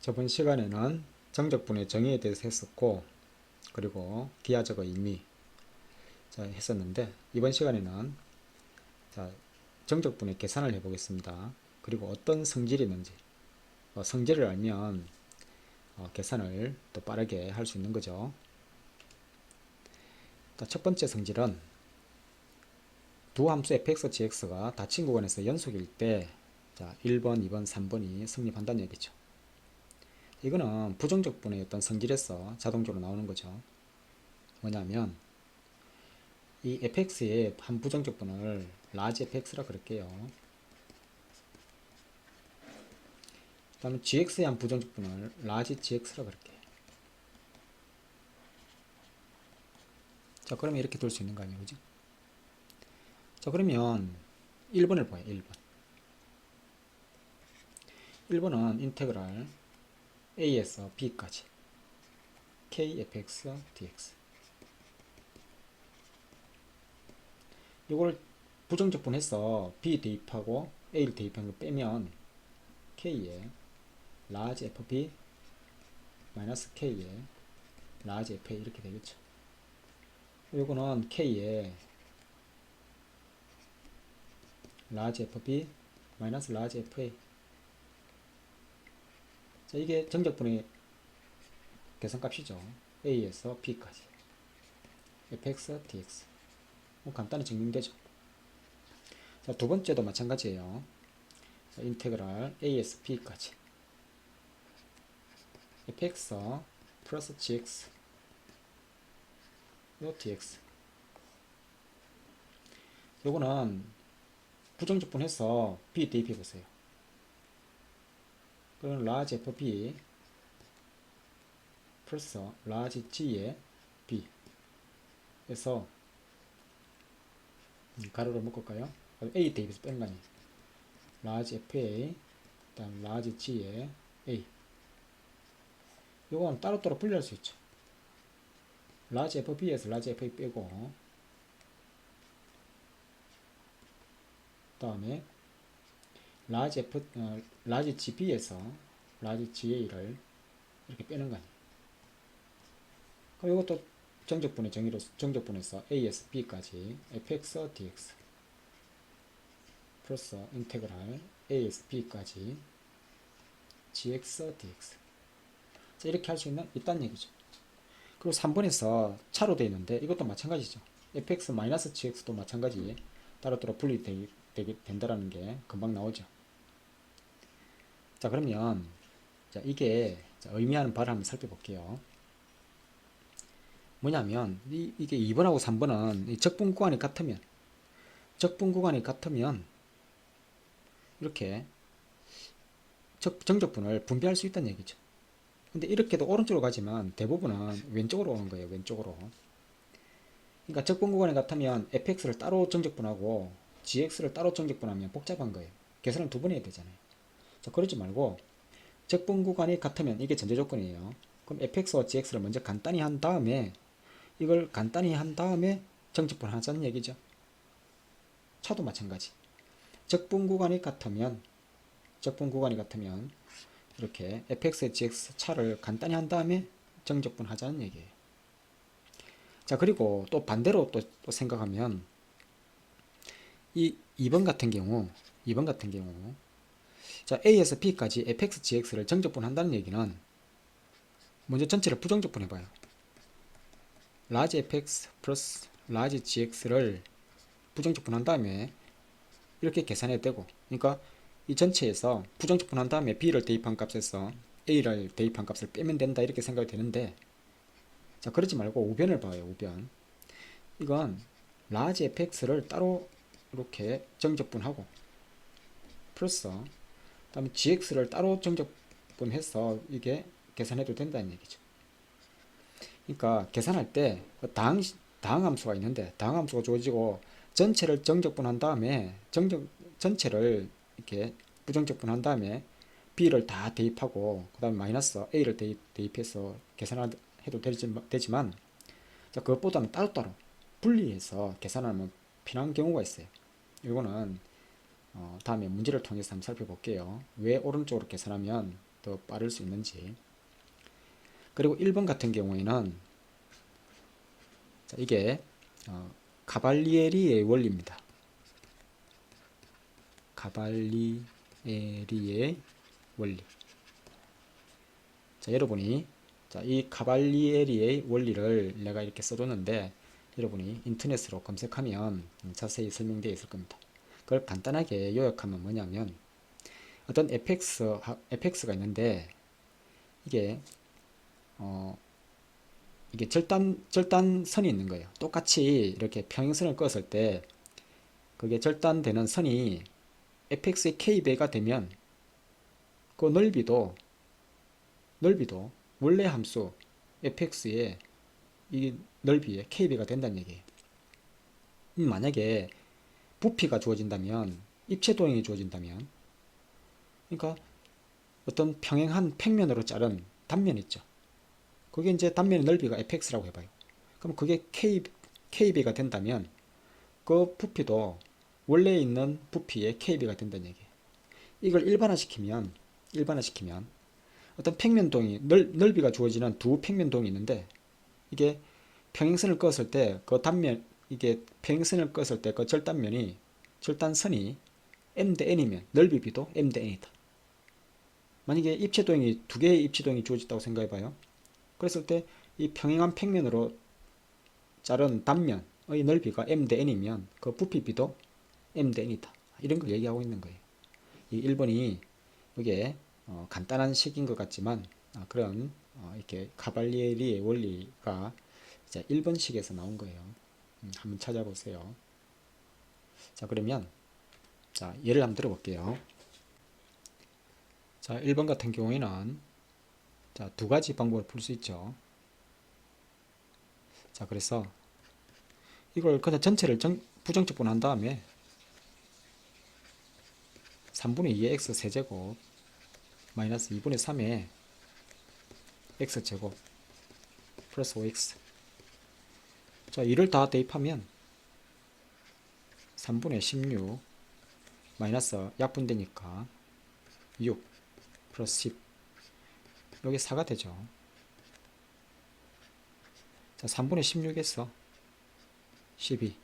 저번 시간에는 정적분의 정의에 대해서 했었고, 그리고 기하적의 의미 했었는데, 이번 시간에는 정적분의 계산을 해보겠습니다. 그리고 어떤 성질이 있는지, 성질을 알면 계산을 또 빠르게 할 수 있는 거죠. 첫 번째 성질은 두 함수 fx, gx가 닫힌 구간에서 연속일 때 1번, 2번, 3번이 성립한다는 얘기죠. 이거는 부정적분의 어떤 성질에서 자동적으로 나오는 거죠. 뭐냐면 이 fx의 한 부정적분을 large fx라 그럴게요. 그 다음에 gx의 한 부정적분을 large gx라 그럴게요. 자, 그러면 이렇게 둘 수 있는 거 아니에요, 그죠? 자, 그러면 1번을 봐요. 1번은 인테그랄 a에서 b까지 kfx dx, 이걸 부정적분해서 b 대입하고 a를 대입한 거 빼면 k에 large fb 마이너스 k에 large fa 이렇게 되겠죠. 요거는 k에 large fb 마이너스 large fa. 자, 이게 정적분의 계산값이죠. a에서 b까지 fx dx. 간단히 증명되죠. 자, 두 번째도 마찬가지예요. 자, 인테그랄 a에서 b까지 fx 플러스 gx 요 dx. 요거는 부정적분해서 b 대입해 보세요. 그럼 large fb 플러스 large g의 b 에서 가로로 묶을까요? a 대입해서 뺀 거 아니에요. large fa 그 다음 large g의 a. 요건 따로따로 분리할 수 있죠. large fb에서 large fa 빼고, 그 다음에 large gb에서 large ga를 이렇게 빼는 거 아니에요. 그럼 이것도 정적분의 정의로 정적분에서 a에서 b까지 fx dx 플러스 인테그랄 a에서 b까지 gx dx. 자, 이렇게 할 수 있다는 얘기죠. 그리고 3번에서 차로 되어 있는데 이것도 마찬가지죠. fx-gx도 마찬가지 따로따로 분리된다라는 게 금방 나오죠. 자, 그러면 이게 의미하는 바를 한번 살펴볼게요. 뭐냐면 이게 2번하고 3번은 적분 구간이 같으면 이렇게 정적분을 분배할 수 있다는 얘기죠. 근데 이렇게도 오른쪽으로 가지만 대부분은 왼쪽으로 오는 거예요. 왼쪽으로. 그러니까 적분 구간이 같으면 fx를 따로 정적분하고 gx를 따로 정적분하면 복잡한 거예요. 계산을 두 번 해야 되잖아요. 자, 그러지 말고 적분 구간이 같으면 이게 전제 조건이에요. 그럼 fx와 gx를 먼저 간단히 한 다음에 이걸 간단히 한 다음에 정적분 하자는 얘기죠. 차도 마찬가지. 적분 구간이 같으면 이렇게 fx, gx 차를 간단히 한 다음에 정적분 하자는 얘기예요. 자, 그리고 또 반대로 또 생각하면 이 2번 같은 경우 자, a에서 b까지 fx, gx를 정적분 한다는 얘기는 먼저 전체를 부정적분 해봐요. large fx 플러스 large gx를 부정적분 한 다음에 이렇게 계산해도 되고, 그러니까 이 전체에서 부정적분 한 다음에 b를 대입한 값에서 a를 대입한 값을 빼면 된다 이렇게 생각이 되는데, 자, 그러지 말고 우변을 봐요. 우변. 이건 large fx를 따로 이렇게 정적분하고 플러스 그 다음에 gx를 따로 정적분해서 이게 계산해도 된다는 얘기죠. 그러니까 계산할 때 다항 함수가 있는데 다항 함수가 주어지고 전체를 정적분한 다음에 전체를 이렇게 부정적분한 다음에 b를 다 대입하고 그 다음에 마이너스 a를 대입해서 계산해도 되지만, 자, 그것보다는 따로따로 분리해서 계산하면 필요한 경우가 있어요. 이거는 다음에 문제를 통해서 한번 살펴볼게요. 왜 오른쪽으로 계산하면 더 빠를 수 있는지. 그리고 1번 같은 경우에는 자, 이게 가발리에리의 원리입니다. 가발리에리의 원리. 자, 여러분이 이 가발리에리의 원리를 내가 이렇게 써뒀는데 여러분이 인터넷으로 검색하면 자세히 설명되어 있을 겁니다. 그걸 간단하게 요약하면 뭐냐면 어떤 fx가 있는데 이게 이게 절단선이 있는 거예요. 똑같이 이렇게 평행선을 그었을 때 그게 절단되는 선이 fx의 k배가 되면 그 넓이도 원래 함수 fx의 이 넓이에 k배가 된다는 얘기예요. 만약에 부피가 주어진다면 입체도형이 주어진다면 그러니까 어떤 평행한 평면으로 자른 단면 있죠. 그게 이제 단면의 넓이가 fx라고 해봐요. 그럼 그게 k배가 된다면 그 부피도 원래 있는 부피의 k배가 된다는 얘기예요. 이걸 일반화시키면 어떤 평면동이 넓이가 주어지는 두 평면동이 있는데 이게 평행선을 그었을 때 그 단면 이게 평행선을 그었을 때 그 절단선이 m 대 n이면 넓이 b도 m 대 n이다. 만약에 입체도형이 두 개의 입체도형이 주어졌다고 생각해봐요. 그랬을 때 이 평행한 평면으로 자른 단면의 넓이가 m 대 n이면 그 부피 b도 m 대 n이다. 이런 걸 얘기하고 있는 거예요. 이 1번이 이게 간단한 식인 것 같지만 그런 이렇게 가발리에리의 원리가 이제 1번식에서 나온 거예요. 한번 찾아보세요. 자, 그러면 자, 예를 한번 들어볼게요. 자, 1번 같은 경우에는 자, 두 가지 방법을 풀 수 있죠. 자, 그래서 이걸 그냥 전체를 부정적분한 다음에 3분의 2의 x 세제곱 마이너스 2분의 3의 x제곱 플러스 5x. 자, 이를 다 대입하면 3분의 16 마이너스 약분되니까 6 플러스 10. 여기 4가 되죠. 자, 3분의 16에서 12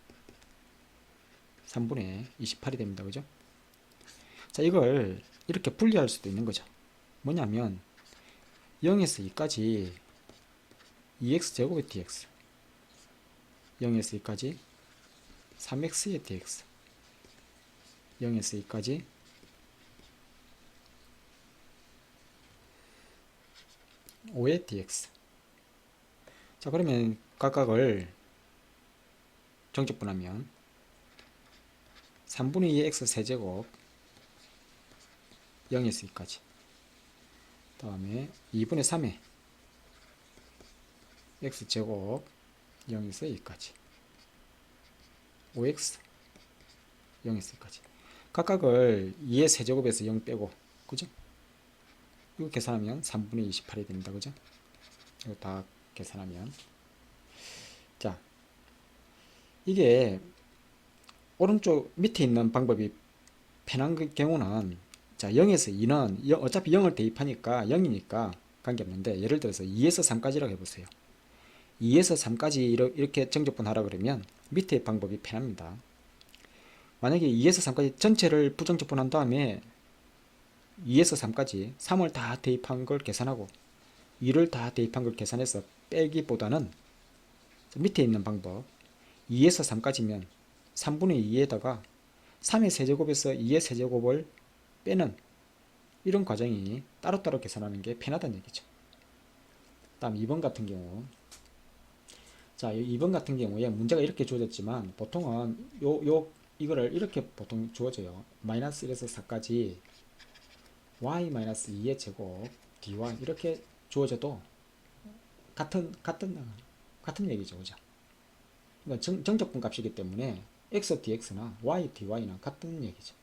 3분의 28이 됩니다. 그죠? 자, 이걸 이렇게 분리할 수도 있는 거죠. 뭐냐면 0에서 2까지 2x제곱의 dx 0에서 2까지 3x의 dx 0에서 2까지 5의 dx. 자, 그러면 각각을 정적분하면 3분의 2의 x 세제곱 0에서 2까지 다음에 2분의 3의 x제곱 0에서 2까지 5x 0에서 2까지 각각을 2의 세제곱에서 0 빼고 그죠? 이거 계산하면 3분의 28이 됩니다. 그죠? 이거 다 계산하면 자, 이게 오른쪽 밑에 있는 방법이 편한 경우는 자, 0에서 2는 어차피 0을 대입하니까 0이니까 관계없는데 예를 들어서 2에서 3까지라고 해보세요. 2에서 3까지 이렇게 정적분하라 그러면 밑에 방법이 편합니다. 만약에 2에서 3까지 전체를 부정적분한 다음에 2에서 3까지 3을 다 대입한 걸 계산하고 2를 다 대입한 걸 계산해서 빼기보다는 밑에 있는 방법 2에서 3까지면 3분의 2에다가 3의 세제곱에서 2의 세제곱을 빼는 이런 과정이 따로따로 계산하는 게 편하다는 얘기죠. 다음 2번 같은 경우 자, 2번 같은 경우에 문제가 이렇게 주어졌지만 보통은 이거를 이렇게 보통 주어져요. 마이너스 1에서 4까지 y-2의 제곱 dy 이렇게 주어져도 같은 얘기죠. 그죠? 그러니까 정적분 값이기 때문에 x dx나 y dy나 같은 얘기죠.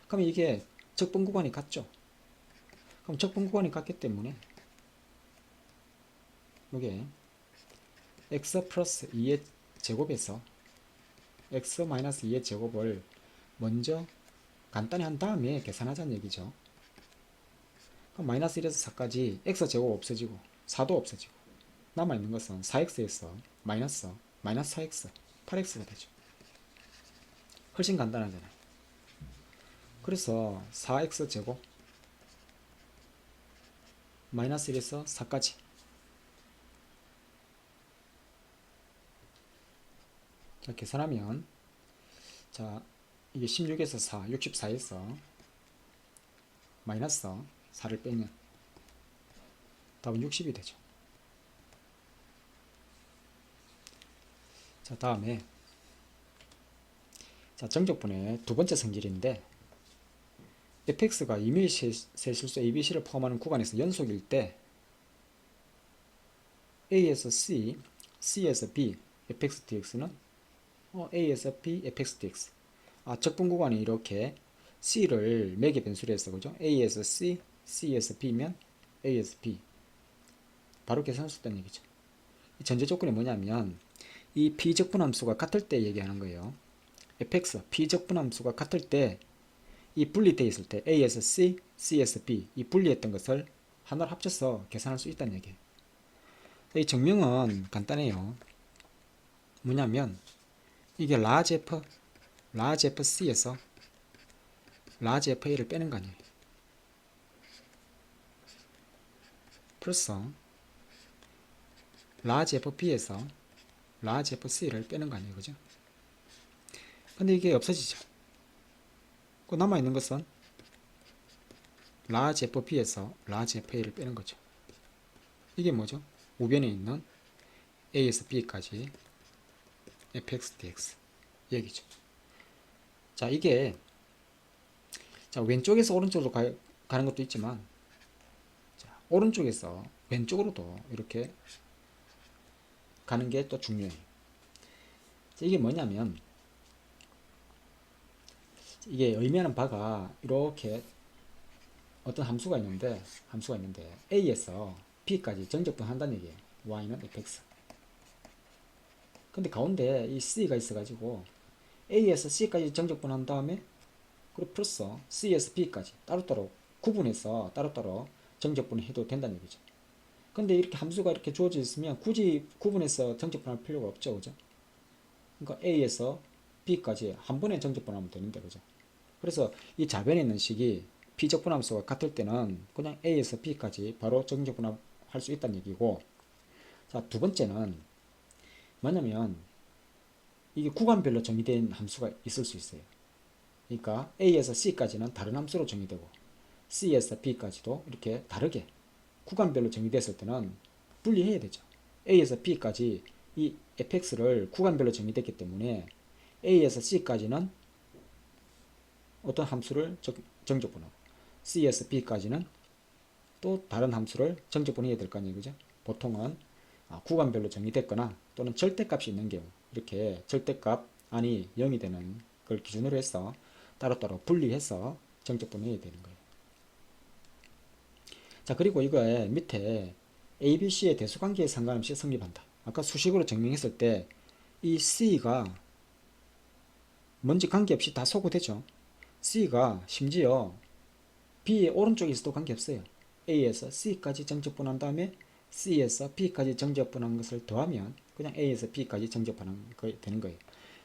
그럼 이게 적분 구간이 같죠? 그럼 적분 구간이 같기 때문에 이게 x 플러스 2의 제곱에서 x 마이너스 2의 제곱을 먼저 간단히 한 다음에 계산하자는 얘기죠. 그럼 마이너스 1에서 4까지 x제곱 없어지고 4도 없어지고 남아있는 것은 4x에서 마이너스 4x 8x가 되죠. 훨씬 간단하잖아요. 그래서 4x제곱 마이너스 1에서 4까지 자, 계산하면 자 이게 16에서 4, 64에서 마이너스 4를 빼면 답은 60이 되죠. 자, 다음에 자, 정적분의 두 번째 성질인데 fx가 2mm 세실수 ABC를 포함하는 구간에서 연속일 때 A에서 C, C에서 B, fx dx는 A에서 B, fx dx 적분 구간이 이렇게 C를 매개 변수로 해서 그죠? A에서 C, C에서 B면 A에서 B 바로 계산할 수 있다는 얘기죠. 전제 조건이 뭐냐면 이 비적분함수가 같을 때 얘기하는 거예요. fx 비적분함수가 같을 때 이 분리되어 있을 때 A에서 C, C에서 B 이 분리했던 것을 하나로 합쳐서 계산할 수 있다는 얘기예요. 이 증명은 간단해요. 뭐냐면 이게 large FC에서 large FA를 빼는 거 아니에요. 플러스 large FB에서 large FC를 빼는 거 아니에요. 그죠? 근데 이게 없어지죠. 그 남아있는 것은 large FB에서 large FA를 빼는 거죠. 이게 뭐죠? 우변에 있는 A에서 B까지 fx dx 얘기죠. 자, 이게 자, 왼쪽에서 오른쪽으로 가는 것도 있지만 자, 오른쪽에서 왼쪽으로도 이렇게 가는 게 또 중요해요. 자, 이게 뭐냐면 이게 의미하는 바가 이렇게 어떤 함수가 있는데 A에서 B까지 전적분 한다는 얘기예요. Y는 fx. 근데 가운데 이 C가 있어가지고 A에서 C까지 정적분 한 다음에 그리고 플러스 C에서 B까지 따로따로 구분해서 따로따로 정적분을 해도 된다는 얘기죠. 근데 이렇게 함수가 이렇게 주어져 있으면 굳이 구분해서 정적분할 필요가 없죠. 그죠? 그러니까 A에서 B까지 한 번에 정적분하면 되는데, 그죠? 그래서 이 좌변에 있는 식이 비적분함수가 같을 때는 그냥 A에서 B까지 바로 정적분할 수 있다는 얘기고, 자, 두 번째는 뭐냐면 이게 구간별로 정의된 함수가 있을 수 있어요. 그러니까 A에서 C까지는 다른 함수로 정의되고 C에서 B까지도 이렇게 다르게 구간별로 정의됐을 때는 분리해야 되죠. A에서 B까지 이 fx를 구간별로 정의됐기 때문에 A에서 C까지는 어떤 함수를 정적분하고 C에서 B까지는 또 다른 함수를 정적분해야 될 거 아니에요. 그죠? 보통은 구간별로 정의됐거나 또는 절대값이 있는 경우 이렇게 절대값 안이 0이 되는 걸 기준으로 해서 따로따로 분리해서 정적분해야 되는 거예요. 자, 그리고 이거에 밑에 ABC의 대수관계에 상관없이 성립한다. 아까 수식으로 증명했을 때 이 C가 뭔지 관계없이 다 소구되죠. C가 심지어 B의 오른쪽에 있어도 관계없어요. A에서 C까지 정적분한 다음에 C에서 B까지 정적분한 것을 더하면 그냥 A에서 B까지 정적분한 거 되는 거예요.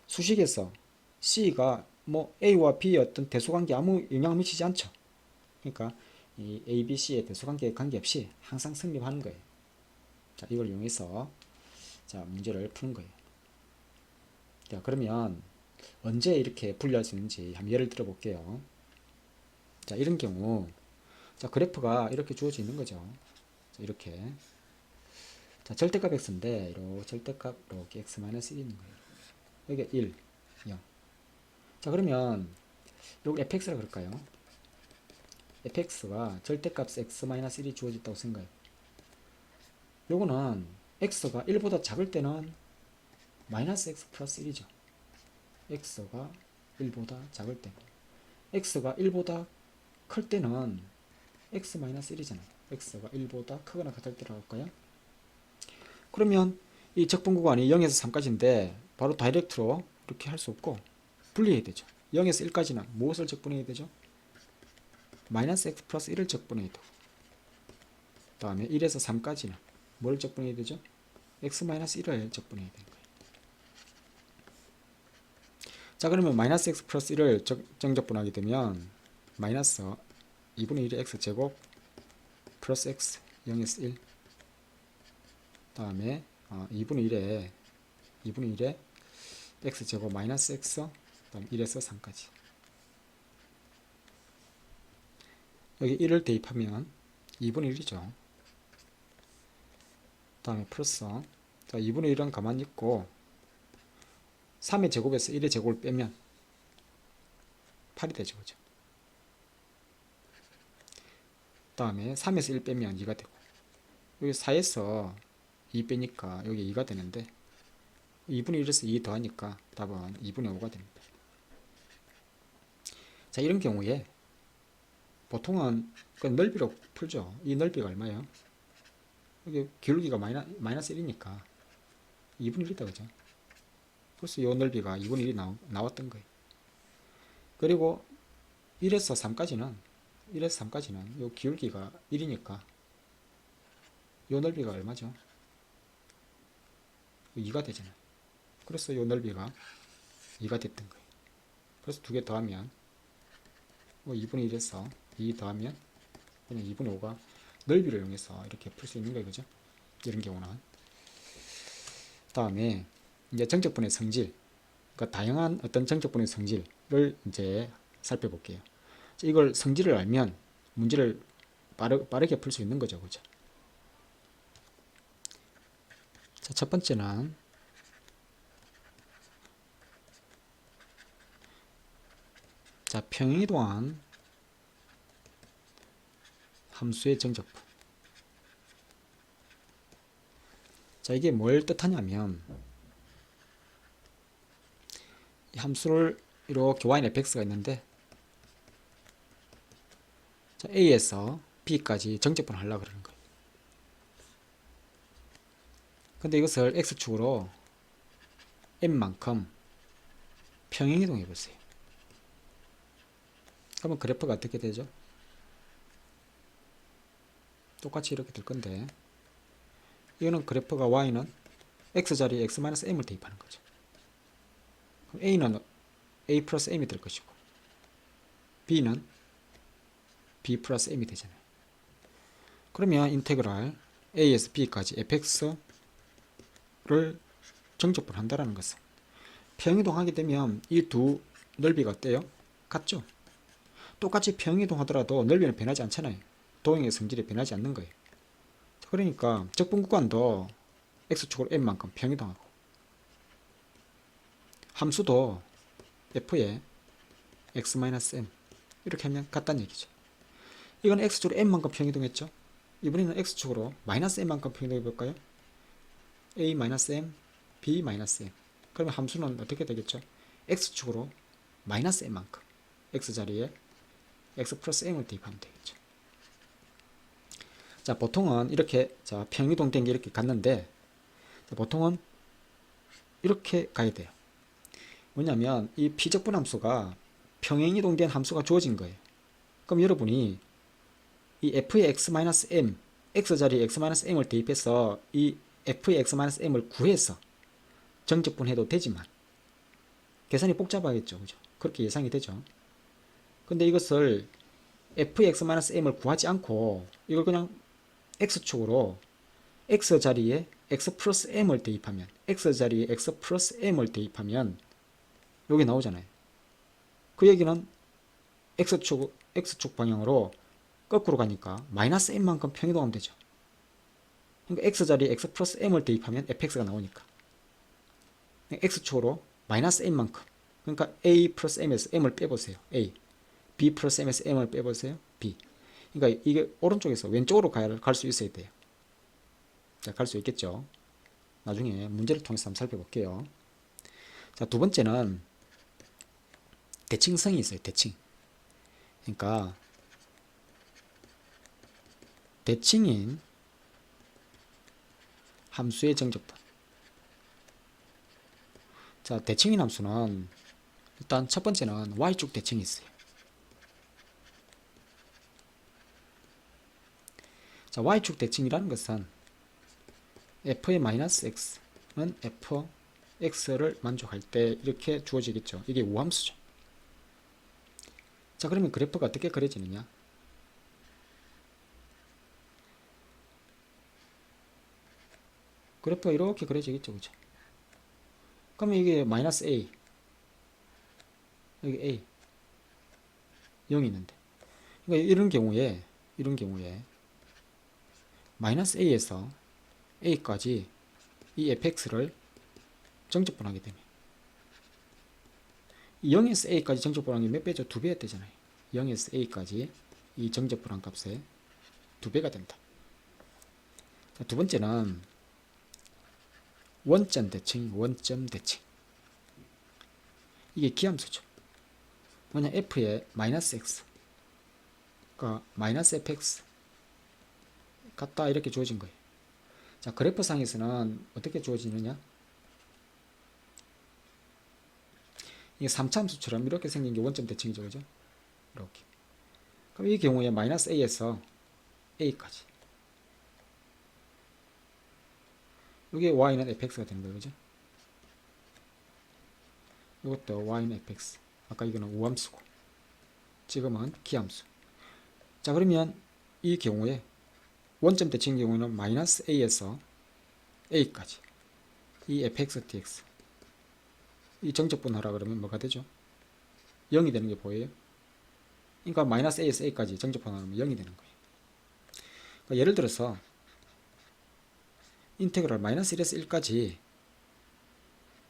수식에서 C가 뭐 A와 B의 어떤 대수관계 아무 영향을 미치지 않죠. 그러니까 이 A, B, C의 대수관계에 관계없이 항상 성립하는 거예요. 자, 이걸 이용해서 자, 문제를 푸는 거예요. 자, 그러면 언제 이렇게 분리할 수 있는지 한번 예를 들어 볼게요. 자, 이런 경우 자, 그래프가 이렇게 주어져 있는 거죠. 자, 이렇게 자, 절대값 x인데 이렇게 절대값 이렇게 x-1이 있는 거예요. 여기 1, 0. 자, 그러면 여기 fx라 그럴까요? fx가 절대값 x-1이 주어졌다고 생각해요. 요거는 x가 1보다 작을 때는 마이너스 x 플러스 1이죠. x가 1보다 작을 때 x가 1보다 클 때는 x-1이잖아요. x가 1보다 크거나 같을 때라고 할까요? 그러면 이 적분 구간이 0에서 3까지인데 바로 다이렉트로 이렇게 할 수 없고 분리해야 되죠. 0에서 1까지는 무엇을 적분해야 되죠? 마이너스 x 플러스 1을 적분해야 되고 다음에 1에서 3까지는 뭘 적분해야 되죠? x-1을 적분해야 되는 거예요. 자, 그러면 마이너스 x 플러스 1을 정적분하게 되면 마이너스 2분의 1의 x제곱 플러스 x 0에서 1 다음에 2분의 1에 x제곱 마이너스 x 다음 1에서 3까지 여기 1을 대입하면 2분의 1이죠. 다음에 플러스 자 2분의 1은 가만히 있고 3의 제곱에서 1의 제곱을 빼면 8이 되죠. 그죠? 다음에 3에서 1 빼면 2가 되고 여기 4에서 2 빼니까 여기 2가 되는데 2분의 1에서 2 더하니까 답은 2분의 5가 됩니다. 자, 이런 경우에 보통은 그 넓이로 풀죠. 이 넓이가 얼마예요? 여기 기울기가 마이너스 1이니까 2분의 1이다. 그죠? 그래서 이 넓이가 2분의 1이 나왔던 거예요. 그리고 1에서 3까지는 이 기울기가 1이니까 이 넓이가 얼마죠? 2가 되잖아요. 그래서 이 넓이가 2가 됐던 거예요. 그래서 두 개 더하면 2분의 1에서 2 더하면 그냥 2분의 5가 넓이를 이용해서 이렇게 풀 수 있는 거예요. 그죠? 이런 경우는. 다음에 이제 정적분의 성질, 그러니까 다양한 어떤 정적분의 성질을 이제 살펴볼게요. 이걸 성질을 알면 문제를 빠르게 풀 수 있는 거죠. 그죠? 자, 첫 번째는 자, 평행이동한 함수의 정적분. 자, 이게 뭘 뜻하냐면 이 함수를 이렇게 y는 fx가 있는데 자, a에서 b까지 정적분 하려고 그러는 거예요. 근데 이것을 x축으로 m만큼 평행이동해 보세요. 그러면 그래프가 어떻게 되죠? 똑같이 이렇게 될 건데 이거는 그래프가 y는 x자리에 x-m을 대입하는 거죠. 그럼 a는 a 플러스 m이 될 것이고 b는 b 플러스 m이 되잖아요. 그러면 인테그랄 a에서 b까지 fx를 정적분 한다는 것은 평행이동하게 되면 이 두 넓이가 어때요? 같죠? 똑같이 평행이동 하더라도 넓이는 변하지 않잖아요. 도형의 성질이 변하지 않는 거예요. 그러니까 적분 구간도 x축으로 m만큼 평행이동하고 함수도 f에 x-m 이렇게 하면 같다는 얘기죠. 이건 x축으로 m만큼 평행이동했죠. 이번에는 x축으로 -m만큼 평행이동해 볼까요? a-m, b-m. 그러면 함수는 어떻게 되겠죠? x축으로 -m만큼 x자리에 x 플러스 m을 대입하면 되겠죠. 자, 보통은 이렇게 자, 평행이동 된 게 이렇게 갔는데 자, 보통은 이렇게 가야 돼요. 뭐냐면 이 피적분 함수가 평행이동된 함수가 주어진 거예요. 그럼 여러분이 이 f의 x-m, x자리에 x-m을 대입해서 이 f의 x-m을 구해서 정적분해도 되지만 계산이 복잡하겠죠. 그죠? 그렇게 예상이 되죠. 근데 이것을 f의 x-m을 구하지 않고 이걸 그냥 x축으로 x자리에 x 플러스 m을 대입하면 x자리에 x 플러스 m을 대입하면 여기 나오잖아요. 그 얘기는 x축 방향으로 거꾸로 가니까 마이너스 m만큼 평이동하면 되죠. 그러니까 x자리에 x 플러스 m을 대입하면 fx가 나오니까 x축으로 마이너스 m만큼 그러니까 a 플러스 m에서 m을 빼보세요. a b 플러스 m에서 m을 빼보세요. b 그러니까 이게 오른쪽에서 왼쪽으로 갈 수 있어야 돼요. 자, 갈 수 있겠죠. 나중에 문제를 통해서 한번 살펴볼게요. 자, 두 번째는 대칭성이 있어요. 대칭. 그러니까 대칭인 함수의 정적분. 자, 대칭인 함수는 일단 첫 번째는 y축 대칭이 있어요. 자, y축 대칭이라는 것은 f의 마이너스 x는 fx를 만족할 때 이렇게 주어지겠죠. 이게 우함수죠. 자, 그러면 그래프가 어떻게 그려지느냐? 그래프가 이렇게 그려지겠죠. 그죠? 그러면 이게 마이너스 a, 여기 a, 0이 있는데. 그러니까 이런 경우에 마이너스 a에서 a까지 이 fx를 정적분하게 되면 0에서 a까지 정적분한 게 몇 배죠? 2배 되잖아요. 0에서 a까지 이 정적분한 값에 2배가 된다. 자, 두 번째는 원점 대칭. 이게 기함수죠. 뭐냐, f의 마이너스 x, 그러니까 마이너스 fx 같다 이렇게 주어진 거예요. 자, 그래프상에서는 어떻게 주어지느냐? 이게 3차함수처럼 이렇게 생긴 게 원점 대칭이죠. 그죠? 이렇게. 그럼 이 경우에 마이너스 a에서 a까지. 여기 y는 fx가 되는 거예요. 그죠? 이것도 y는 fx. 아까 이거는 우함수고, 지금은 기함수. 자, 그러면 이 경우에 원점 대칭의 경우에는 마이너스 a에서 a까지 이 fx dx 이 정적분하라 그러면 뭐가 되죠? 0이 되는 게 보여요? 그러니까 마이너스 a에서 a까지 정적분하면 0이 되는 거예요. 그러니까 예를 들어서 인테그랄 마이너스 1에서 1까지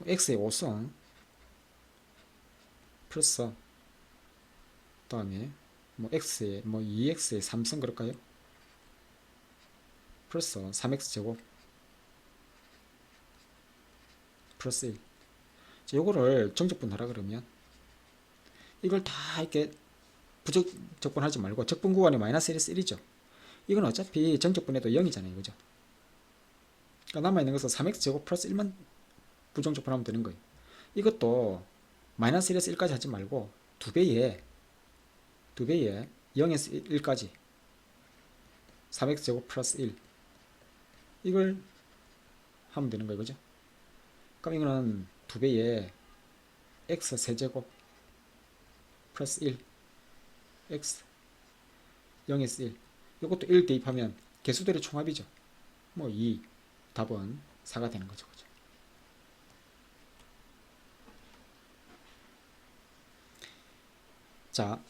x의 5승 플러스 다음에 뭐 x의 뭐 2x의 3승 그럴까요? 플러스 3x제곱 플러스 1. 요거를 정적분하라 그러면 이걸 다 이렇게 부정적분하지 말고 적분 구간이 마이너스 1에서 1이죠. 이건 어차피 정적분해도 0이잖아요. 그죠? 그러니까 남아있는 것은 3x제곱 플러스 1만 부정적분하면 되는 거예요. 이것도 마이너스 1에서 1까지 하지 말고 2배에 0에서 1까지 3x제곱 플러스 1 이걸 하면 되는 거예요. 그죠? 그럼 이거는 2배에 x 세제곱 플러스 1 x 0에서 1 이것도 1 대입하면 개수들의 총합이죠. 뭐 2 답은 4가 되는 거죠. 그죠? 자,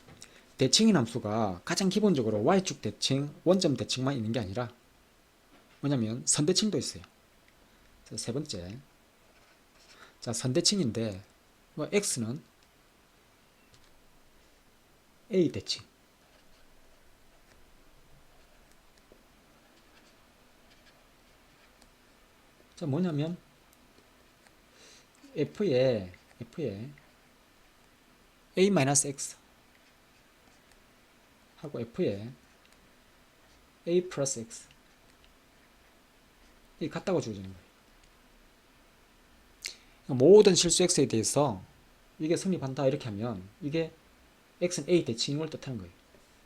대칭인 함수가 가장 기본적으로 y축 대칭, 원점 대칭만 있는 게 아니라 뭐냐면 선대칭도 있어요. 세 번째, 자, 선대칭인데 뭐 x는 a 대칭, 자, 뭐냐면 f에 a-x 하고 f에 a 플러스 x 이 같다고 주어지는 거예요. 모든 실수 x에 대해서 이게 성립한다 이렇게 하면 이게 x는 a 대칭을 뜻하는 거예요.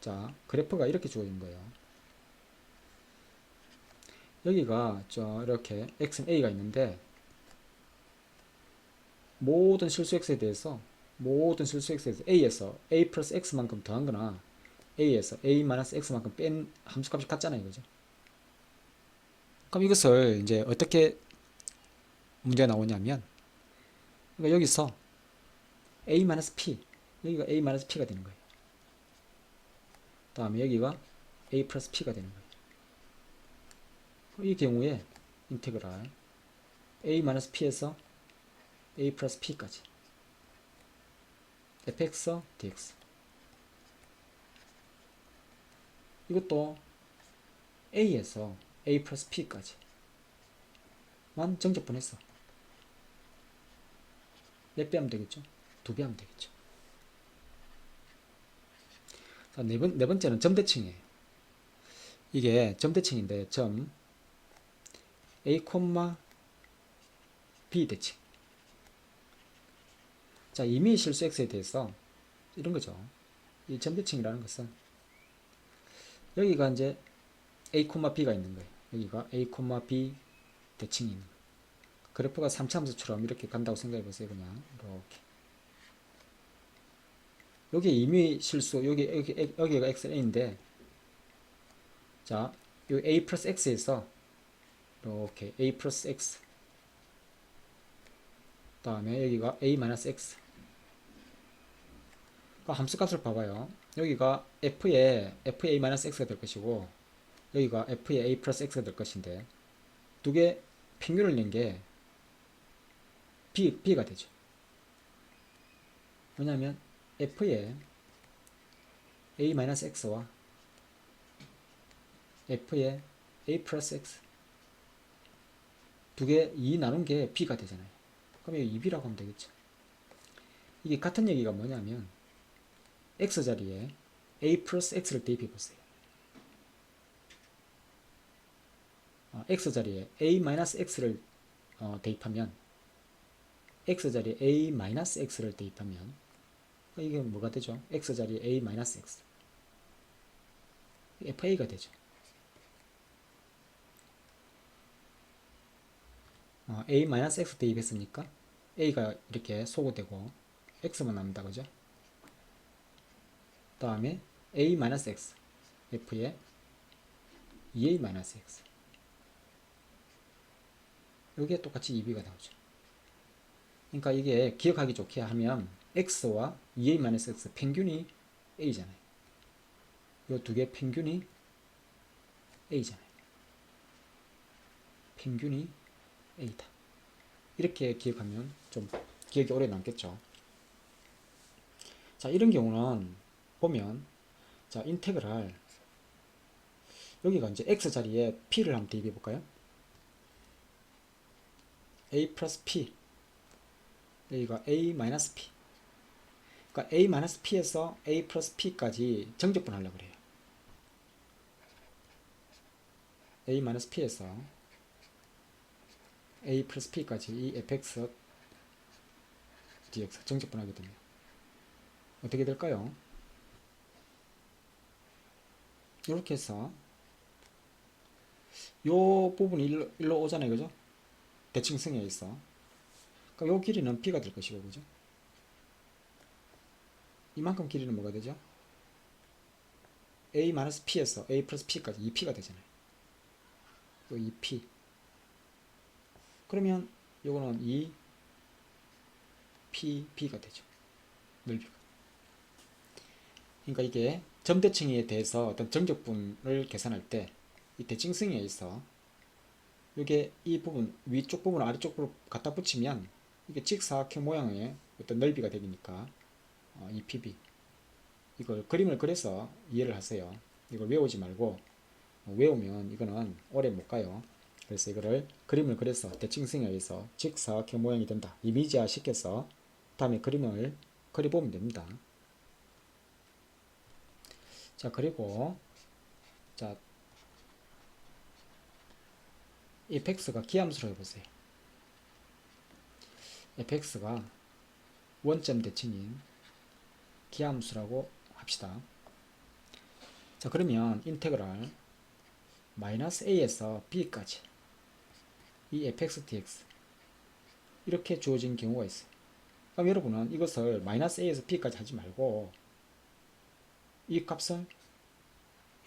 자, 그래프가 이렇게 주어진 거예요. 여기가 이렇게 x는 a가 있는데 모든 실수 x에 대해서 a에서 a 플러스 x만큼 더한 거나 a에서 a 마이너스 x만큼 뺀 함수값이 같잖아요. 그죠? 그럼 이것을 이제 어떻게 문제가 나오냐면, 그러니까 여기서 a 마이너스 p, 여기가 a 마이너스 p가 되는 거예요. 다음에 여기가 a 플러스 p가 되는 거예요. 이 경우에 인테그랄 a 마이너스 p에서 a 플러스 p까지 fx dx 이것도 a에서 a 플러스 p까지 만 정적분했어. 몇 배 하면 되겠죠? 2배 하면 되겠죠. 자, 네 번째는 점대칭이에요. 이게 점대칭인데 점 a, b 대칭. 자, 이미 실수 x에 대해서 이런 거죠. 이 점대칭이라는 것은 여기가 이제 A, B가 있는 거예요. 여기가 A, B 대칭이 있는 거예요. 그래프가 3차함수처럼 이렇게 간다고 생각해 보세요. 그냥 이렇게. 여기 임의 실수, 여기가 xn인데, 자, 요 a 플러스 x에서 이렇게 a 플러스 x, 다음에 여기가 a 마이너스 x. 그러니까 함수값을 봐봐요. 여기가 f의 a 마이너스 x가 될 것이고, 여기가 f의 a 플러스 x가 될 것인데, 두 개 평균을 낸 게 b가 되죠. 왜냐하면 f의 a 마이너스 x와 f의 a 플러스 x 두 개 2 나눈 게 b가 되잖아요. 그럼 이거 2b라고 하면 되겠죠. 이게 같은 얘기가 뭐냐면 x자리에 a 플러스 x를 대입해 보세요. x자리에 a 마이너스 x를 대입하면 x자리에 a 마이너스 x를 대입하면 이게 뭐가 되죠? x자리에 a 마이너스 x fa가 되죠. a 마이너스 x 대입했으니까 a가 이렇게 소거되고 x만 남는다 그죠? 다음에 a 마이너스 x f의 2a 마이너스 x 여기에 똑같이 2b가 나오죠. 그러니까 이게 기억하기 좋게 하면 x와 2a 마이너스 x 평균이 a잖아요. 이 두 개 평균이 a잖아요. 평균이 a다. 이렇게 기억하면 좀 기억이 오래 남겠죠. 자, 이런 경우는 보면 자, 인테그랄 여기가 이제 x자리에 p를 한번 대입해 볼까요? a 플러스 p 여기가 a 마이너스 p 그러니까 a 마이너스 p에서 a 플러스 p까지 정적분 하려고 그래요. a 마이너스 p에서 a 플러스 p까지 이 fx dx 정적분 하게 되면 어떻게 될까요? 이렇게 해서 요 부분이 일로 오잖아요. 그죠? 대칭성에 있어. 그러니까 요 길이는 b가 될 것이고, 그죠? 이만큼 길이는 뭐가 되죠? a-p에서 a 플러스 p까지 2p가 되잖아요. 요 2p. 그러면 요거는 2pb가 되죠. 넓이가. 그러니까 이게 점대칭에 대해서 어떤 정적분을 계산할 때 이 대칭성에 있어 이게 이 부분 위쪽 부분 아래쪽 부분 갖다 붙이면 이게 직사각형 모양의 어떤 넓이가 되니까 이 PB 이걸 그림을 그려서 이해를 하세요. 이걸 외우지 말고 외우면 이거는 오래 못 가요. 그래서 이거를 그림을 그려서 대칭성에 의해서 직사각형 모양이 된다. 이미지화 시켜서 다음에 그림을 그려보면 됩니다. 자, 그리고 자, fx가 기함수로 해보세요. fx가 원점 대칭인 기함수라고 합시다. 자, 그러면 인테그랄 마이너스 a에서 b까지 이 fx dx 이렇게 주어진 경우가 있어요. 그럼 여러분은 이것을 마이너스 a에서 b까지 하지 말고 이 값을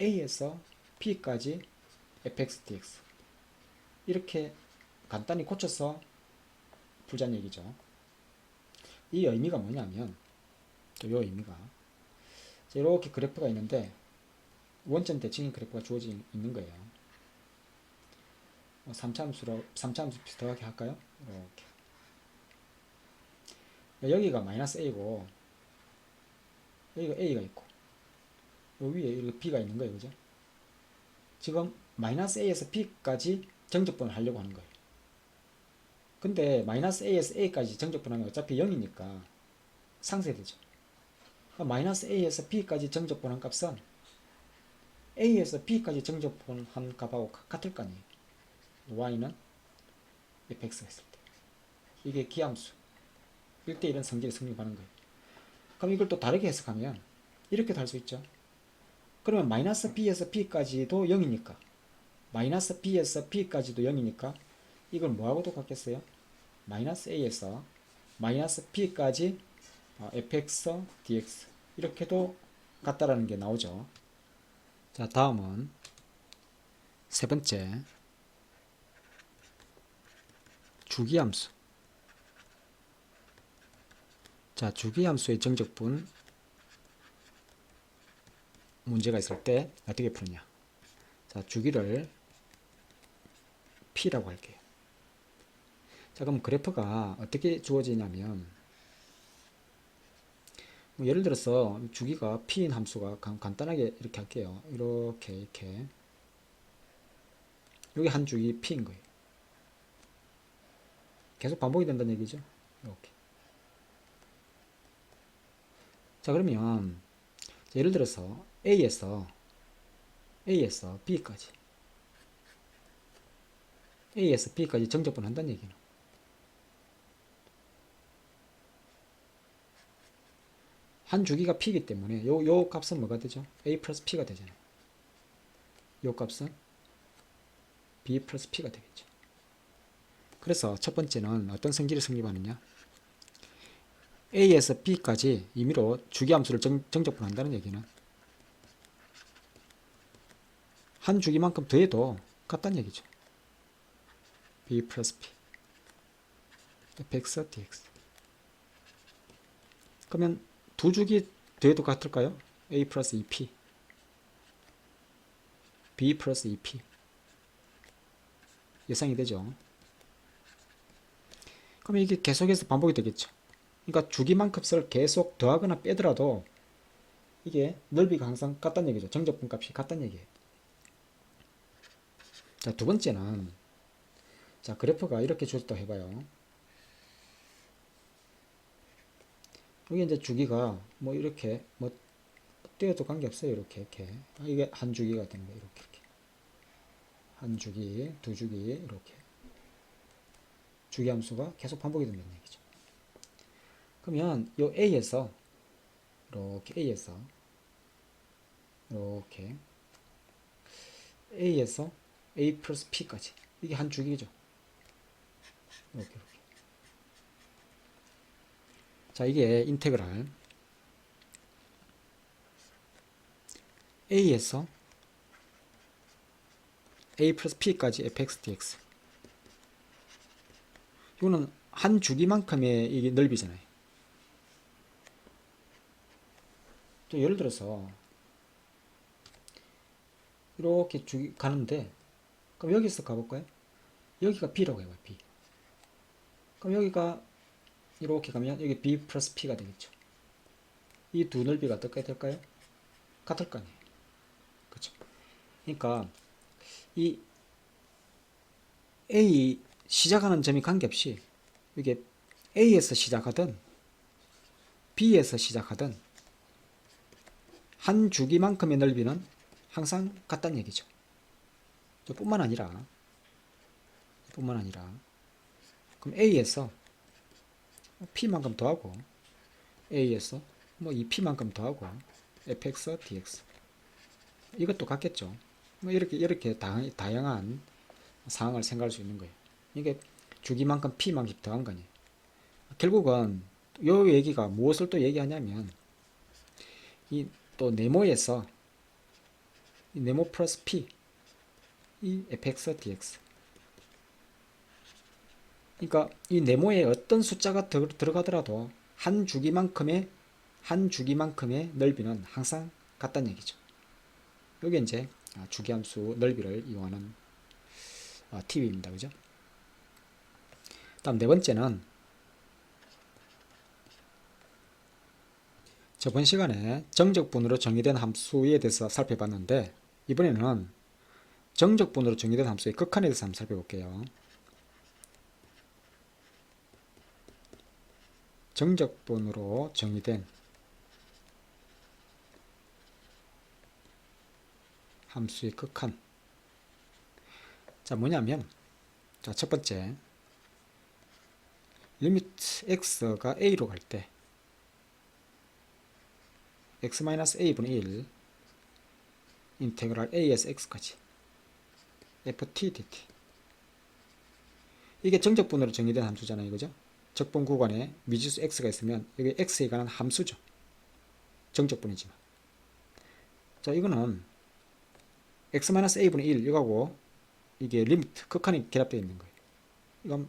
a에서 b까지 fx dx 이렇게 간단히 고쳐서 풀자는 얘기죠. 이 의미가 뭐냐면 또 이 의미가 이렇게 그래프가 있는데 원점 대칭인 그래프가 주어져 있는 거예요. 3차함수 비슷하게 할까요? 이렇게 여기가 마이너스 a고 여기가 a가 있고 여기 위에 이렇게 b가 있는 거예요. 그죠? 지금 마이너스 a에서 b까지 정적분을 하려고 하는 거예요. 근데 마이너스 a에서 a까지 정적분하면 어차피 0이니까 상쇄되죠. 마이너스 a에서 b까지 정적분한 값은 a에서 b까지 정적분한 값하고 같을 거 아니에요. y는 fx가 있을 때 이게 기함수 1대1은 성질이 성립하는 거예요. 그럼 이걸 또 다르게 해석하면 이렇게도 할 수 있죠. 그러면 마이너스 b에서 b까지도 0이니까 마이너스 b에서 b까지도 0이니까 이건 뭐하고 똑같겠어요? 마이너스 a에서 마이너스 b까지 fx dx 이렇게도 같다라는 게 나오죠. 자, 다음은 세 번째 주기함수. 자, 주기함수의 정적분 문제가 있을 때 어떻게 푸느냐. 자, 주기를 p라고 할게요. 자, 그럼 그래프가 어떻게 주어지냐면 뭐 예를 들어서 주기가 p인 함수가 간단하게 이렇게 할게요. 이렇게 여기 한 주기 p인 거예요. 계속 반복이 된다는 얘기죠. 이렇게. 자, 그러면 예를 들어서 A에서 B까지 A에서 B까지 정적분 한다는 얘기는 한 주기가 P이기 때문에 요 값은 뭐가 되죠? A 플러스 P가 되잖아요. 요 값은 B 플러스 P가 되겠죠. 그래서 첫 번째는 어떤 성질이 성립하느냐? A에서 B까지 임의로 주기함수를 정적분 한다는 얘기는 한 주기만큼 더해도 같다는 얘기죠. B 플러스 P fx dx. 그러면 두 주기 더해도 같을까요? A 플러스 2P B 플러스 2P 예상이 되죠. 그럼 이게 계속해서 반복이 되겠죠. 그러니까 주기만큼을 계속 더하거나 빼더라도 이게 넓이가 항상 같다는 얘기죠. 정적분 값이 같다는 얘기예요. 자, 두 번째는 자, 그래프가 이렇게 주었다고 해봐요. 여기 이제 주기가 뭐 이렇게 뭐 떼어도 관계없어요. 이렇게 이게 한 주기가 되는 거예요. 이렇게 한 주기, 두 주기 이렇게 주기함수가 계속 반복이 된다는 얘기죠. 그러면 요 A에서 이렇게 A에서 A 플러스 P까지 이게 한 주기죠. 이렇게. 자, 이게 인테그랄 A에서 A 플러스 P까지 fx dx. 이거는 한 주기만큼의 이게 넓이잖아요. 또 예를 들어서 이렇게 주기 가는데 그럼 여기서 가볼까요? 여기가 B라고 해봐요. B. 그럼 여기가 이렇게 가면 여기 B 플러스 P가 되겠죠. 이 두 넓이가 어떻게 될까요? 같을 거 아니에요. 그렇죠. 그러니까 이 A 시작하는 점이 관계없이 이게 A에서 시작하든 B에서 시작하든 한 주기만큼의 넓이는 항상 같다는 얘기죠. 뿐만 아니라 그럼 A에서 P만큼 더하고 A에서 뭐 2P만큼 더하고 fx dx 이것도 같겠죠. 뭐 이렇게 다양한 상황을 생각할 수 있는 거예요. 이게 주기만큼 P만큼 더한 거니. 결국은 요 얘기가 무엇을 또 얘기하냐면 이 또 네모에서 이 네모 플러스 P 이 fx dx. 그러니까 이 네모에 어떤 숫자가 들어가더라도 한 주기만큼의 넓이는 항상 같다는 얘기죠. 이게 이제 주기함수 넓이를 이용하는 팁입니다. 그죠? 다음 네 번째는 저번 시간에 정적분으로 정의된 함수에 대해서 살펴봤는데 이번에는 정적분으로 정의된 함수의 극한에 대해서 한번 살펴볼게요. 정적분으로 정의된 함수의 극한. 자, 뭐냐면 자, 첫 번째 리미트 x가 a로 갈 때 x-a분의 1 인테그랄 a에서 x까지 ft dt. 이게 정적분으로 정의된 함수잖아요. 그죠? 적분 구간에 미지수 x가 있으면 여기 x에 관한 함수죠. 정적분이지만. 자, 이거는 x-a분의 1 이거하고 이게 리미트 극한이 결합되어 있는 거예요. 이건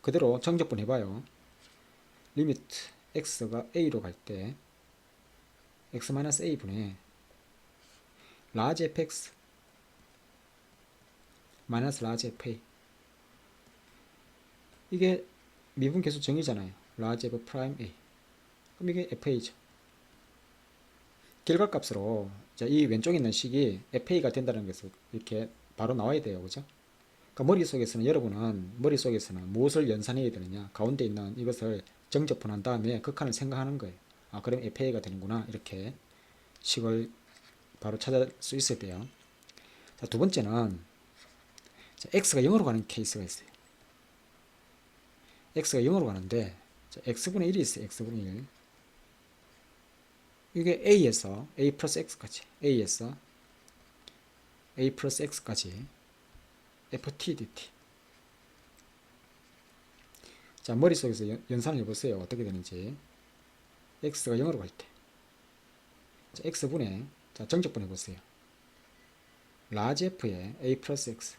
그대로 정적분 해봐요. 리미트 x가 a로 갈 때 x-a분의 large fx 마이너스 large fa, 이게 미분 계수 정의잖아요. large f prime a. 그럼 이게 fa죠. 결과값으로 이 왼쪽에 있는 식이 fa가 된다는 것을 이렇게 바로 나와야 돼요. 그죠? 그러니까 머릿속에서는, 여러분은 머릿속에서는 무엇을 연산해야 되느냐, 가운데 있는 이것을 정적분한 다음에 극한을 생각하는 거예요. 아, 그럼 fa가 되는구나, 이렇게 식을 바로 찾을 수 있어야 돼요. 자, 두 번째는 x가 0으로 가는 케이스가 있어요. x가 0으로 가는데 x분의 1이 있어요. x분의 1. 이게 a에서 a 플러스 x까지, a에서 a 플러스 x까지 ft dt. 자, 머릿속에서 연산을 해보세요. 어떻게 되는지. x가 0으로 갈 때 x분의, 자, 정적분 해보세요. large f에 a 플러스 x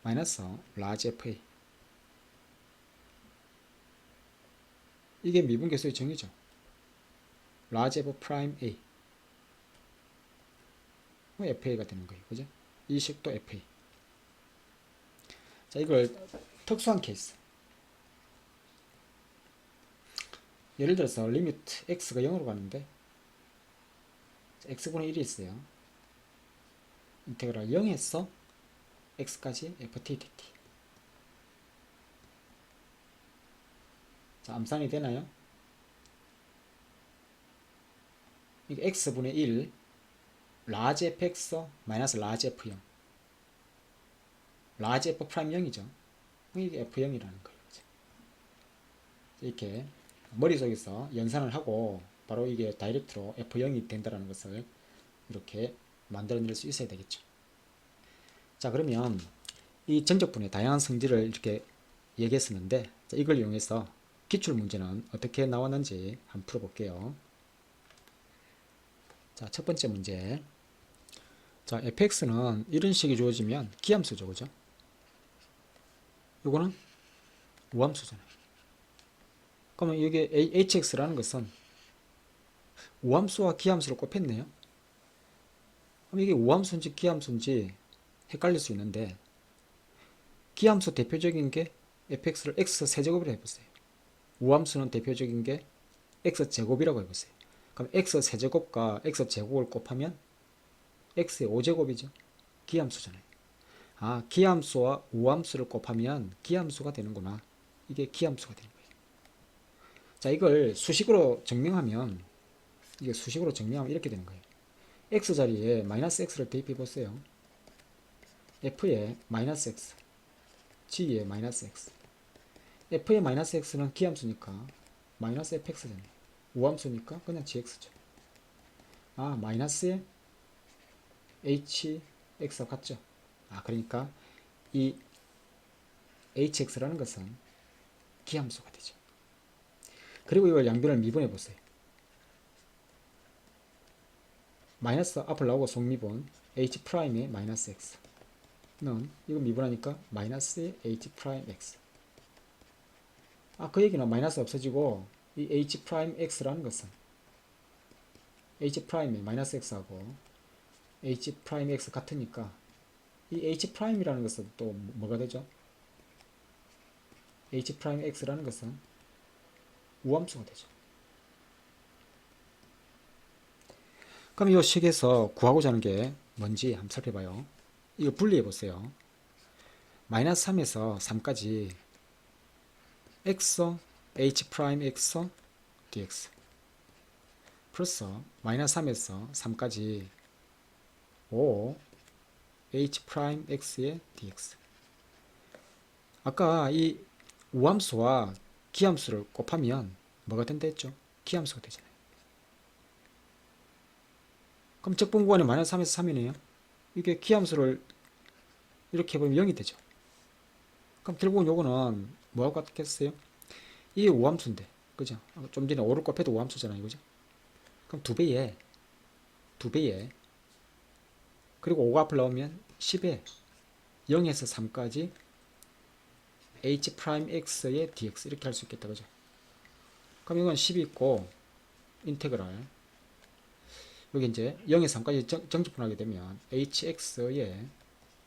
마이너스 large fa. 이게 미분계수의 정의죠. large f prime a fa가 되는 거예요. 그죠? 이 식도 fa. 자, 이걸 특수한 케이스. 예를 들어서 리미트 x가 0으로 가는데 x분의 1이 있어요. 인테그랄 0에서 x까지 ft dt. 자, 암산이 되나요? 이게 x분의 1 large fx 마이너스 large f0, large f 프라임 0이죠. 이게 f0이라는 거예요. 이렇게 머릿속에서 연산을 하고 바로 이게 다이렉트로 f0이 된다는 것을 이렇게 만들어낼 수 있어야 되겠죠. 자, 그러면 이 정적분의 다양한 성질을 이렇게 얘기했었는데, 자, 이걸 이용해서 기출문제는 어떻게 나왔는지 한번 풀어볼게요. 자, 첫 번째 문제. 자, fx는 이런 식이 주어지면 기함수죠. 그죠? 이거는 우함수잖아요. 그러면 이게 hx라는 것은 우함수와 기함수를 곱했네요. 그럼 이게 우함수인지 기함수인지 헷갈릴 수 있는데, 기함수 대표적인 게 fx를 x세제곱이라고 해보세요. 우함수는 대표적인 게 x제곱이라고 해보세요. 그럼 x세제곱과 x제곱을 곱하면 x의 5제곱이죠. 기함수잖아요. 아, 기함수와 우함수를 곱하면 기함수가 되는구나. 이게 기함수가 되는 거예요. 자, 이걸 수식으로 증명하면, 이렇게 되는 거예요. x 자리에 마이너스 x를 대입해 보세요. f에 마이너스 x, g에 마이너스 x. f의 마이너스 x는 기함수니까 마이너스 fx잖아요. 우함수니까 그냥 gx죠. 아, 마이너스에 hx가 같죠. 아, 그러니까 이 hx라는 것은 기함수가 되죠. 그리고 이걸 양변을 미분해 보세요. 마이너스 앞을 나오고 속미분 h'의 마이너스 x는 이거 미분하니까 마이너스의 h'x. 아, 그 얘기는 마이너스 없어지고 이 h'x라는 것은 h'의 마이너스 x하고 h'x 같으니까 이 h'이라는 것은 또 뭐가 되죠? h'x라는 것은 우함수가 되죠. 그럼 이 식에서 구하고자 하는 게 뭔지 한번 살펴봐요. 이거 분리해 보세요. 마이너스 3에서 3까지 x h'x dx 플러스 마이너스 3에서 3까지 5 h'x의 dx. 아까 이 우함수와 기함수를 곱하면 뭐가 된다 했죠? 기함수가 되잖아요. 그럼 적분 구간이 마이너스 3에서 3이네요. 이게 기함수를 이렇게 해보면 0이 되죠. 그럼 결국은 요거는 뭐하고 같겠어요? 이게 오함수인데, 그죠? 좀 전에 5를 곱해도 오함수잖아요, 그죠? 그럼 2배에 그리고 5가 앞을 넣으면 10에 0에서 3까지 h'x의 dx 이렇게 할 수 있겠다, 그죠? 그럼 이건 10이 있고 인테그랄 여기 이제 0에서 3까지 정직분하게 되면 hx의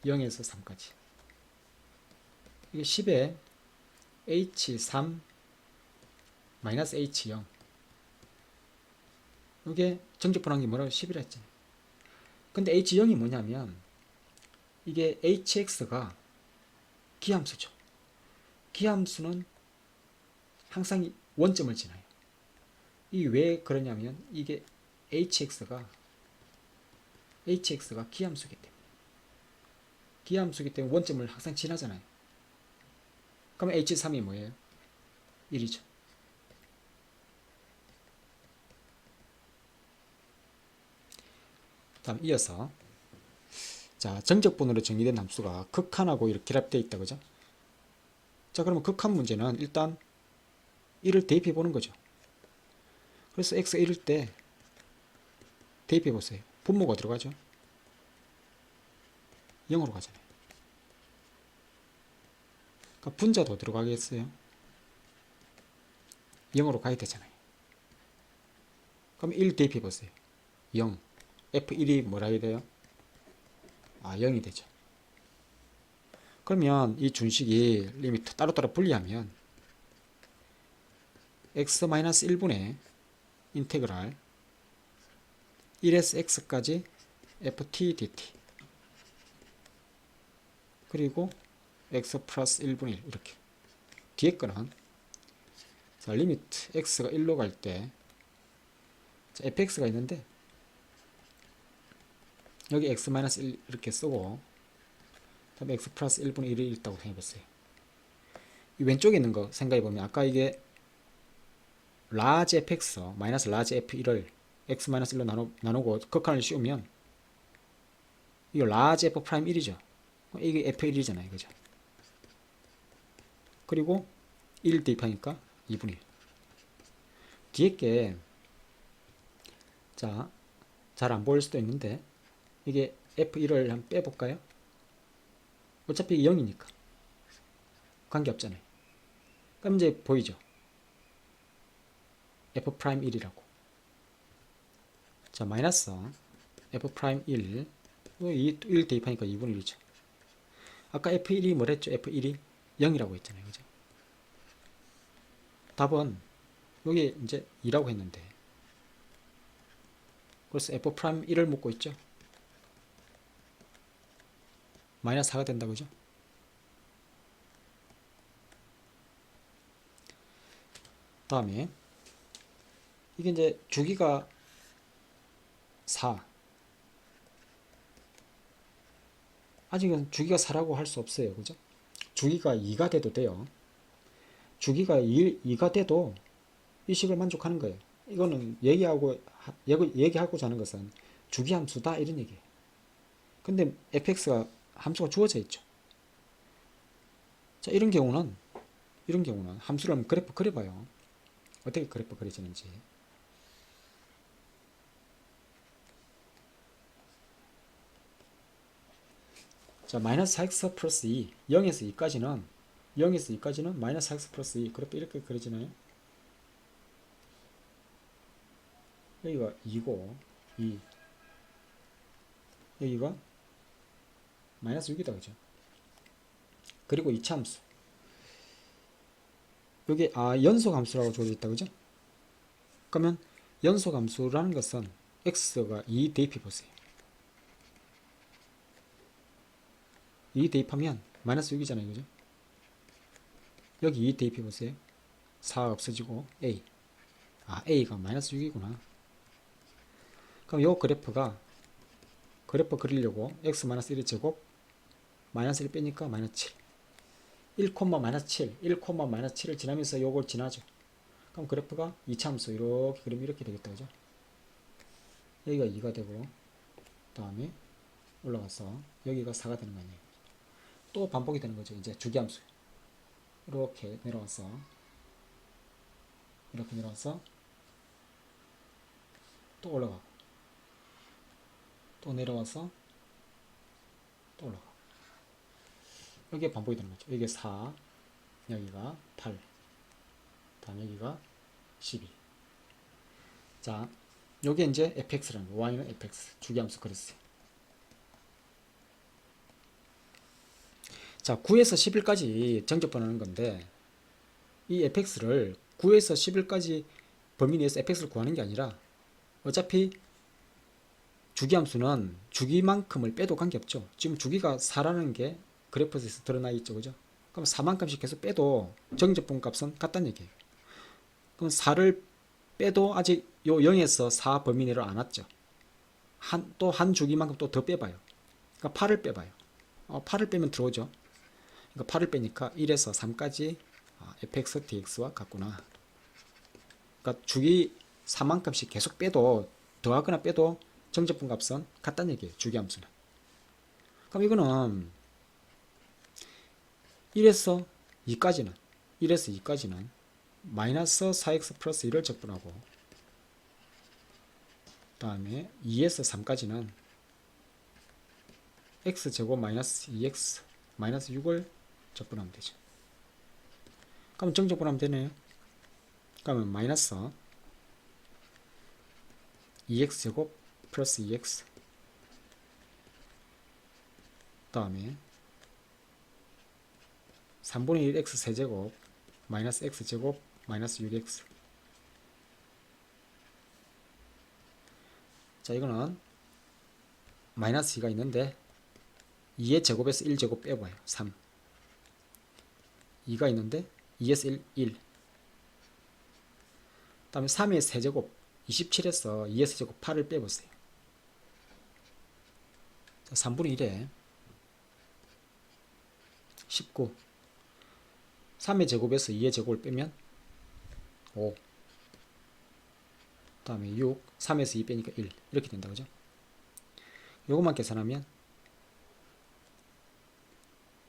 0에서 3까지 이게 10에 h3 마이너스 h0 이게 정직분한 게 뭐라고 10이라 했잖아요. 근데 h0이 뭐냐면 이게 hx가 기함수죠. 기함수는 항상 원점을 지나요. 이 왜 그러냐면 이게 hx가 기함수기 때문에 원점을 항상 지나잖아요. 그럼 h3이 뭐예요? 1이죠. 다음 이어서 자 정적분으로 정의된 함수가 극한하고 이렇게 결합되어 있다, 그죠? 자 그러면 극한 문제는 일단 1을 대입해 보는 거죠. 그래서 x가 1일 때 대입해 보세요. 분모가 들어가죠. 0으로 가잖아요. 그러니까 분자도 들어가겠어요. 0으로 가야 되잖아요. 그럼 1 대입해 보세요. 0. f1이 뭐라 해야 돼요? 0이 되죠. 그러면 이 준식이 리미트 따로따로 분리하면 x-1분의 인테그랄 1에서 x까지 ft dt 그리고 x 플러스 1분의 1 이렇게 뒤에 거는 자 리미트 x가 1로 갈 때 fx가 있는데 여기 x-1 이렇게 쓰고 다음에 x 플러스 1분의 1이 있다고 생각해보세요. 이 왼쪽에 있는 거 생각해보면 아까 이게 라지 fx 마이너스 라지 f1을 x-1로 나누고 극한을 씌우면 이거 라지 f 프라임 1이죠. 이게 f1이잖아요, 그죠? 그리고 1 대입하니까 2분의 1. 뒤에 게 자, 잘 안 보일 수도 있는데 이게 f1을 한번 빼볼까요? 어차피 0이니까 관계없잖아요. 그럼 이제 보이죠? f'1이라고. 자, 마이너스 f'1 1 대입하니까 2분의 1이죠. 아까 f1이 뭐랬죠? f1이 0이라고 했잖아요, 그죠? 답은 여기 이제 2라고 했는데 그래서 f'1을 묻고 있죠. 마이너스 4가 된다, 그죠? 다음에 이게 이제 주기가 4 아직은 주기가 4라고 할 수 없어요, 그죠? 주기가 2가 돼도 돼요. 주기가 2가 돼도 이 식을 만족하는 거예요. 이거는 얘기하고자 하는 것은 주기 함수다 이런 얘기예요. 근데 fx가 함수가 주어져 있죠. 자, 이런 경우는 함수를 한번 그래프 그려봐요. 어떻게 그래프 그려지는지. 자, 마이너스 4x 플러스 2 0에서 2까지는 마이너스 4x 플러스 2 그래프 이렇게 그려지나요? 여기가 2고 2 여기가 마이너스 6이다, 그죠? 그리고 2차 함수 여기 연속 함수라고 주어져 있다, 그죠? 그러면 연속 함수라는 것은 x가 2 대입해 보세요. 2 대입하면 마이너스 6이잖아요, 그죠? 여기 2 대입해 보세요. 4가 없어지고 a가 마이너스 6이구나. 그럼 요 그래프 그리려고 x-1의 제곱 마이너스 1 빼니까 마이너스 7 1, 마이너스 7 1, 마이너스 7을 지나면서 요걸 지나죠. 그럼 그래프가 2차 함수 이렇게 그리면 이렇게 되겠다, 그죠? 여기가 2가 되고 다음에 올라가서 여기가 4가 되는 거 아니에요. 또 반복이 되는 거죠. 이제 주기함수 이렇게 내려와서 이렇게 내려와서 또 올라가고 또 내려와서 또 올라가고 여기에 반복이 되는 거죠. 여기가 4, 여기가 8, 다음 여기가 12. 자, 요게 이제 fx라는 거. y는 fx 주기함수 그랬어요. 자, 9에서 10일까지 정적분하는 건데 이 fx를 9에서 10일까지 범위 내에서 fx를 구하는 게 아니라 어차피 주기함수는 주기만큼을 빼도 관계없죠. 지금 주기가 4라는 게 그래프에서 드러나 있죠. 그죠? 그럼 4만큼씩 계속 빼도 정적분 값은 같다는 얘기예요. 그럼 4를 빼도 아직 요 0에서 4 범위 내로 안 왔죠. 또 한 주기만큼 또 더 빼봐요. 그러니까 8을 빼봐요. 8을 빼면 들어오죠. 그러니까 8을 빼니까 1에서 3까지 fx dx와 같구나. 그러니까 주기 4만큼씩 계속 빼도 더하거나 빼도 정적분 값은 같다는 얘기예요. 주기함수는. 그럼 이거는 1에서 2까지는 마이너스 4x 플러스 1을 적분하고 그 다음에 2에서 3까지는 x제곱 마이너스 2x 마이너스 6을 적분하면 되죠. 그럼 정적분하면 되네요. 그러면 마이너스 2x제곱 플러스 2x 그 다음에 3분의 1 x 세제곱 마이너스 x제곱 마이너스 6x. 자, 이거는 마이너스 2가 있는데 2의 제곱에서 1제곱 빼봐요. 3. 2가 있는데 2에서 1. 그 다음에 3의 세제곱 27에서 2에서 제곱 8을 빼보세요. 자, 3분의 1에 19. 3의 제곱에서 2의 제곱을 빼면 5. 그 다음에 6. 3에서 2 빼니까 1. 이렇게 된다. 그죠? 요것만 계산하면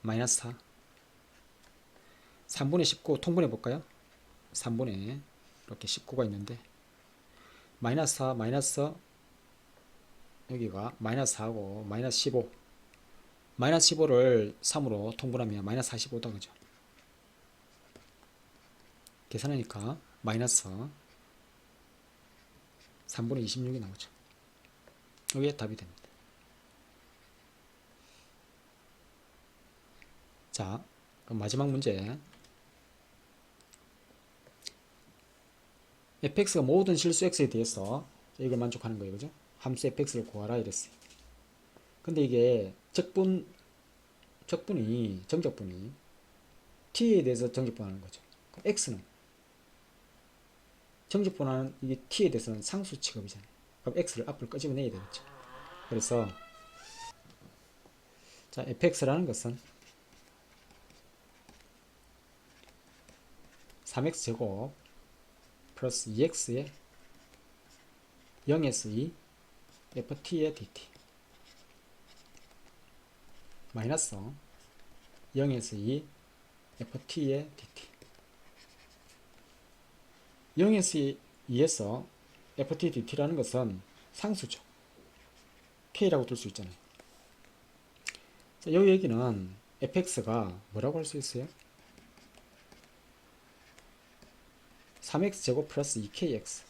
마이너스 4. 3분의 19 통분해 볼까요? 3분의 이렇게 19가 있는데 마이너스 4 마이너스 여기가 마이너스 4하고 마이너스 15 마이너스 15를 3으로 통분하면 마이너스 45다. 그죠? 계산하니까 마이너스 3분의 26이 나오죠. 이게 답이 됩니다. 자, 그럼 마지막 문제. fx가 모든 실수 x에 대해서 이걸 만족하는 거예요. 그죠? 함수 fx를 구하라 이랬어요. 근데 이게 정적분이 t에 대해서 정적분하는 거죠. x는 정적분하는 이게 t에 대해서는 상수 취급이잖아요. 그럼 x를 앞으로 끄집어내야 되겠죠. 그래서 자, fx라는 것은 3x제곱 플러스 2x의 0에서 2 ft의 dt 마이너스 0에서 2 ft의 dt 0에서 2에서 ft dt라는 것은 상수죠. k라고 둘 수 있잖아요. 자, 이 얘기는 fx가 뭐라고 할 수 있어요? 3x제곱 플러스 2kx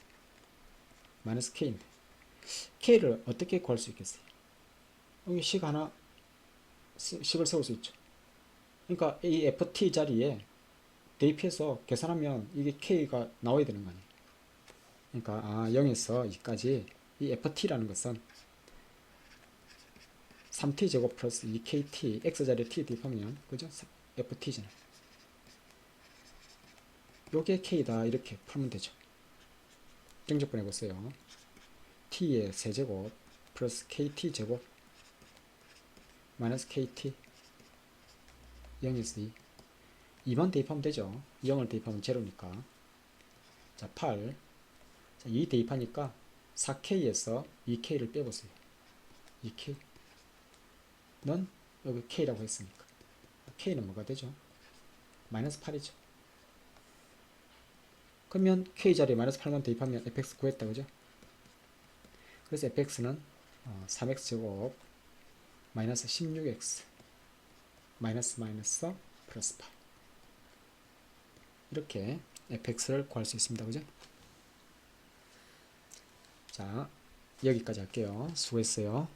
마이너스 k인데 k를 어떻게 구할 수 있겠어요? 여기 식을 세울 수 있죠. 그러니까 이 ft 자리에 대입해서 계산하면 이게 k가 나와야 되는 거 아니에요. 그러니까 0에서 2까지 이 ft라는 것은 3t제곱 플러스 2kt x자리에 t 대입하면 그죠? ft잖아요. 요게 k다 이렇게 풀면 되죠. 정적분 해보세요. t의 세제곱 플러스 kt제곱 마이너스 kt 0에서 2 2만 대입하면 되죠. 0을 대입하면 제로니까. 자, 8 자, 2 대입하니까 4k에서 2k를 빼보세요. 2k 여기 K라고 했으니까 K는 뭐가 되죠? 마이너스 8이죠. 그러면 K 자리에 마이너스 8만 대입하면 fx 구했다, 그죠? 그래서 fx는 3x 제곱 마이너스 16x 마이너스 플러스 8 이렇게 fx를 구할 수 있습니다, 그죠? 자, 여기까지 할게요. 수고했어요.